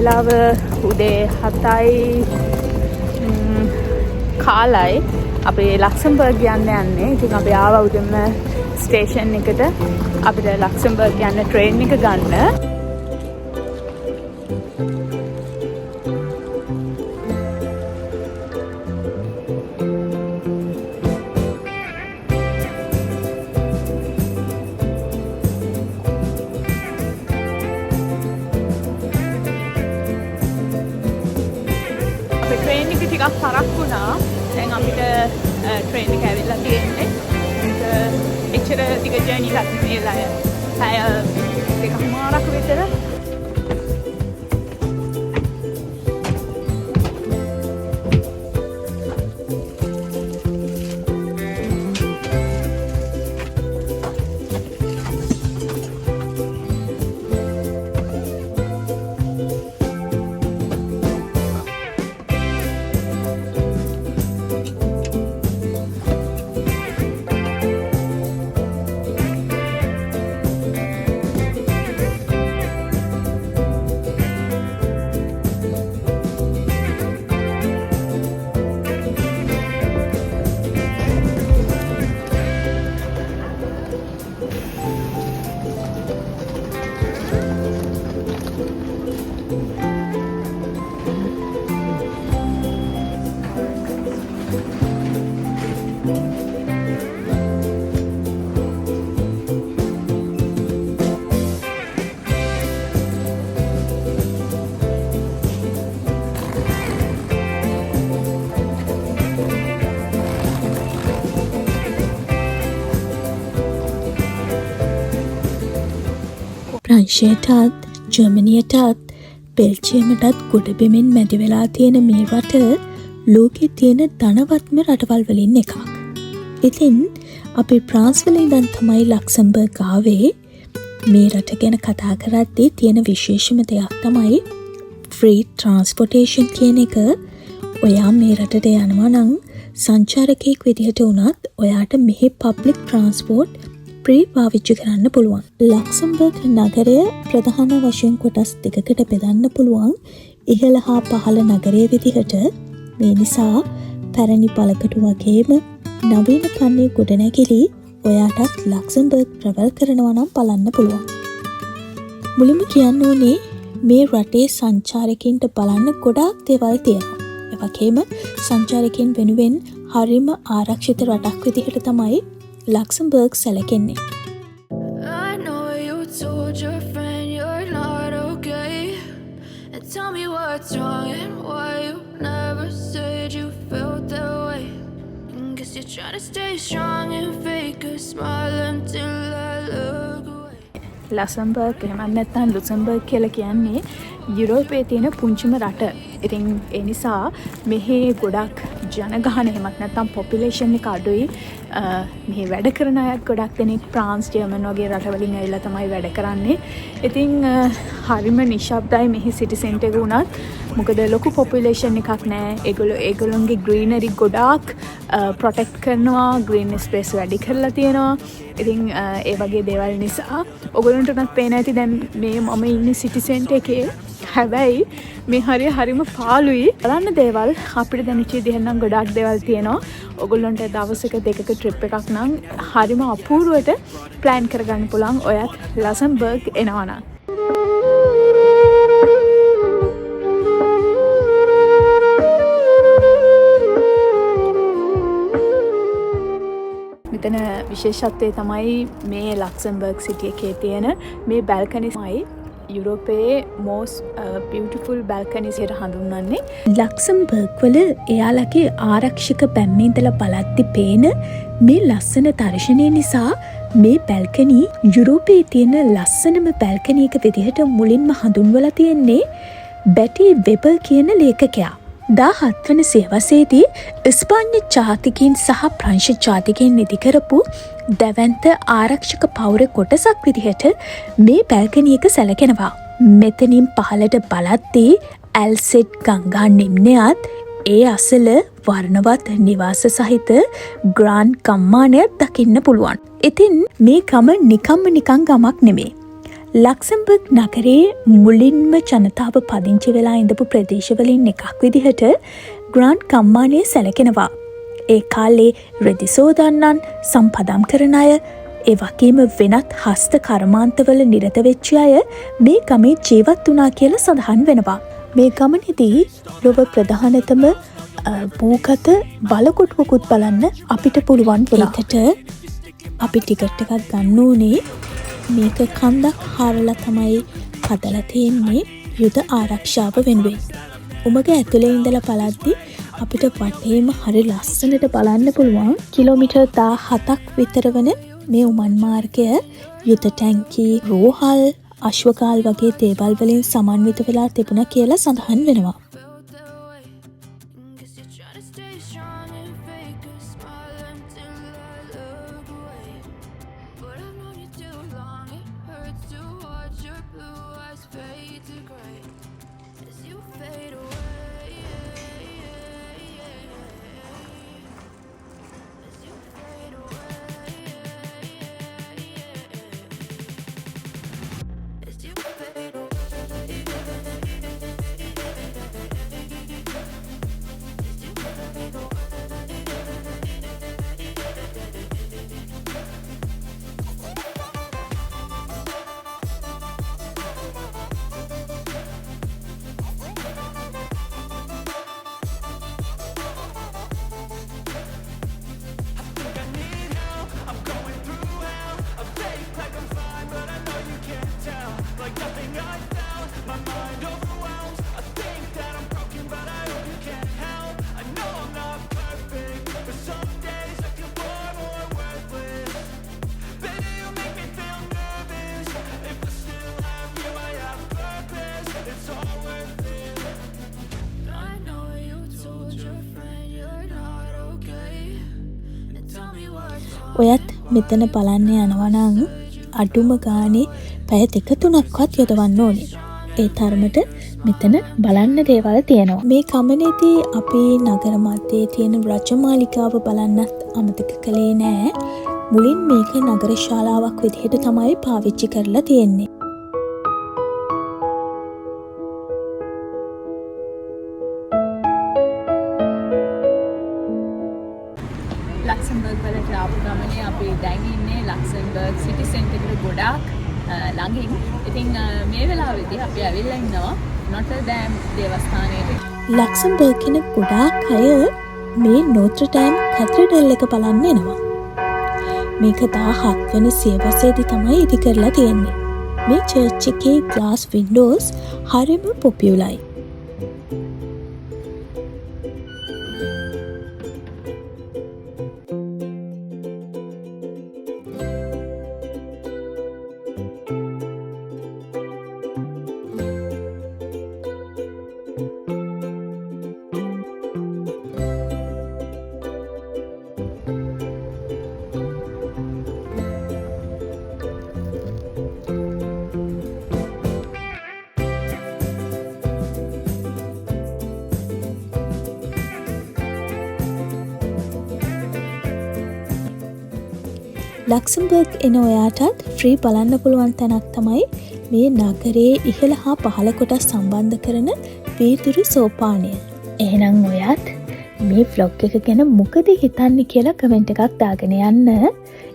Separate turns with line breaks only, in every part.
වෙලාව උදේ 7යි කාලයි. අපි ලක්සම්බර්ග් යන්නේ. ඉතින් අපි ආවා උදේම ස්ටේෂන් එකට. අපිට ලක්සම්බර්ග් යන්න ට්‍රේන් එක ගන්න. ට්‍රේන් එක ටිකක් පරක් වුණා. දැන් අපිට ට්‍රේන් එක ඇවිල්ලා තියෙන්නේ. ඒක එච්චර ටික ජර්නි එකක් නෙවෙයි. පැය දෙකමාරක් විතර.
ප්‍රංශයටත් ජර්මනියටත් බෙල්ජියමටත් ගොඩබිමෙන් මැදි වෙලා තියෙන මේ රට ලෝකෙ තියෙන ධනවත්ම රටවල් වලින් එකක්. ඉතින් අපි ප්‍රාන්ස් වල ඉඳන් තමයි ලක්සම්බර්ග් ආවේ. මේ රට ගැන කතා කරද්දී තියෙන විශේෂම දෙයක් තමයි ෆ්‍රී ට්‍රාන්ස්පෝර්ටේෂන් කියන එක. ඔයා මේ රටට යනවා නම් සංචාරකයෙක් විදිහට වුණත් ඔයාට මෙහි පබ්ලික් ට්‍රාන්ස්පෝර්ට් ප්‍රී පාවිච්චි කරන්න පුළුවන්. ලක්සම්බර්ග් නගරය ප්‍රධාන වශයෙන් කොටස් දෙකකට බෙදන්න පුළුවන්. ඉහළ හා පහළ නගරය විදිහට. මේ නිසා පැරණි පළකටු වගේම නවීන කන්නේ ගොඩනැගිලි ඔයාටත් ලක්සම්බර්ග් ට්‍රැවල් කරනවා නම් බලන්න පුළුවන්. මුලින්ම කියන්න ඕනේ මේ රටේ සංචාරකයන්ට බලන්න ගොඩාක් දේවල් තියෙනවා. ඒ වගේම සංචාරකයන් වෙනුවෙන් හරිම ආරක්ෂිත රටක් විදිහට තමයි ලක්සම්බර්ග් සැලකෙන්නේ.
I know you told your friend you're not okay, and tell me what's wrong and why you never said you felt that way. Guess you're trying to stay strong and fake a smile until I look away.
ලක්සම්බර්ග් එහෙම නැත්නම් ලුක්සම්බර්ග් කියලා කියන්නේ යුරෝපයේ තියෙන පුංචිම රට. ඉතින් ඒ නිසා මෙහි ගොඩක් ජනගහන එහෙමත් නැත්නම් පොපියුලේෂන් එක අඩුයි. මෙහි වැඩ කරන අයත් ගොඩක් දෙනෙක් ප්‍රාන්ස්, ජර්මන් වගේ රටවලින් ඇවිල්ලා තමයි වැඩ කරන්නේ. ඉතින් හරිම නිශ්ශබ්දයි මෙහි සිටි සෙන්ටර් එක උනත්. මොකද ලොකු පොපියුලේෂන් එකක් නැහැ. ඒගොල්ලොන්ගේ ග්‍රීනරි ගොඩාක් ප්‍රොටෙක්ට් කරනවා. ග්‍රීන් ස්පේස් වැඩි කරලා තියෙනවා. ඉතින් ඒ වගේ දේවල් නිසා ඔයගොල්ලන්ට උනත් පේන ඇති දැන් මේ මම ඉන්නේ සිටි සෙන්ටර් එකේ. හැබැයි මේ හරිම පාළුයි. බලන්න දේවල් අපිට දැනෙච්ච විදිහෙන් නම් ගොඩාක් දේවල් තියෙනවා. ඔයගොල්ලන්ට දවසක දෙකක ට්‍රිප් එකක් නම් හරිම අපූර්වට ප්ලෑන් කරගන්න පුළුවන් ඔයත් ලක්සම්බර්ග් එනවා නම්. මෙතන විශේෂත්වය තමයි මේ ලක්සම්බර්ග් සිටි එකේ තියෙන මේ බැල්කනිස්මයි යුරෝපයේ most beautiful balconies කියලා හඳුන්වන්නේ.
ලක්සම්බර්ග් වල එයාලගේ ආරක්ෂක බැම්මේ ඉඳලා බලද්දි පේන මේ ලස්සන දර්ශනය නිසා මේ බැල්කනි යුරෝපයේ තියෙන ලස්සනම බැල්කනි එක විදිහට මුලින්ම හඳුන්වලා තියෙන්නේ බැටි වෙබර් කියන ලේඛකයා. 17 වන සියවසේදී ස්පාඤ්ඤ ජාතිකයන් සහ ප්‍රංශ ජාතිකයන් නිදි කරපු දැවැන්ත ආරක්ෂක පවුර කොටසක් විදිහට මේ බැල්කනි එක සැලකෙනවා. මෙතනින් පහළට බලද්දී ඇල්සෙට් ගංගා නිම්නයත් ඒ අසල වර්ණවත් නිවාස සහිත ග්‍රාන්ඩ් ගම්මානයක් දකින්න පුළුවන්. ඉතින් මේ ගම නිකන් ගමක් නෙමෙයි. ලක්සම්බර්ග් නගරේ මුලින්ම ජනතාව පදිංචි වෙලා ඉඳපු ප්‍රදේශවලින් එකක් විදිහට ග්‍රාන්ඩ් කම්මානය සැලකෙනවා. ඒ කාලේ රෙදි සෝදන්නන්, සම්පදම් කරන අය, ඒ වගේම වෙනත් හස්ත කර්මාන්තවල නිරත වෙච්ච අය මේ ගමේ ජීවත් වුණා කියලා සඳහන් වෙනවා. මේ ගමනේදී ලොව ප්‍රධානතම භූගත බලකොටුවකුත් බලන්න අපිට පුළුවන් වුණා. ඒකට අපි ටිකට් එකක් ගන්න ඕනේ. මේක කන්දක් හාරලා තමයි හදලා තියෙන්නේ යුද ආරක්ෂාව වෙනුවෙන්. උමග ඇතුලේ ඉඳලා බලද්දි අපිට වටේම හරි ලස්සනට බලන්න පුළුවන් කිලෝමීටර් 17ක් විතර වන මේ උමන් මාර්ගය යුද ටැංකි, රෝහල්, අශ්වගාල් වගේ දේවල් වලින් සමන්විත වෙලා තිබුණා කියලා සඳහන් වෙනවා. ඔයත් මෙතන බලන්න යනවනම් අඩුම ගානේ පැය 2-3ක්වත් යොදවන්න ඕනේ. ඒ තරමට මෙතන බලන්න දේවල් තියෙනවා. මේ ගමනේදී අපි නගර මැදේ තියෙන රජමාලිගාව බලන්නත් අමතක කළේ නෑ. මුලින් මේක නගර ශාලාවක් විදිහට තමයි පාවිච්චි කරලා තියෙන්නේ.
ලක්සම්බර්ග් වලට ආපු ගමනේ අපි දැන් ඉන්නේ ලක්සම්බර්ග් සිටි සෙන්ටර් එකට ගොඩාක් ළඟින්. ඉතින් මේ වෙලාවේදී අපි ඇවිල්ලා ඉන්නවා නොටර්ඩෑම් දේවස්ථානයට.
ලක්සම්බර්ග් කියන ගොඩාක් අය මේ නෝටර්ඩෑම් කැතඩ්‍රල් එක බලන්න එනවා. මේක 17 වෙනි සියවසේදී තමයි ඉදි කරලා තියෙන්නේ. මේ චර්ච් එකේ ග්ලාස් වින්ඩෝස් හරිම පොපියුලයි. ලක්සම්බර්ග් එන ඔයාටත් ෆ්‍රී බලන්න පුළුවන් තැනක් තමයි මේ නගරයේ ඉහළ හා පහළ කොටස් සම්බන්ධ කරන වීදුරු සෝපානය. එහෙනම් ඔයත් මේ ෆ්ලොග් එක ගැන මොකද හිතන්නේ කියලා කමෙන්ට් එකක් දාගෙන යන්න.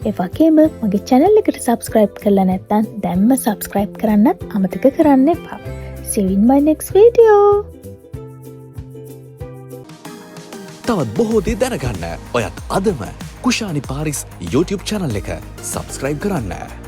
ඒ වගේම මගේ channel එකට subscribe කරලා නැත්නම් දැන්ම subscribe කරන්නත් අමතක කරන්න එපා. See you in my next video.
තවත් බොහෝ දේ දැනගන්න ඔයත් අදම කුෂානි පාරිස් YouTube channel එක subscribe කරන්න.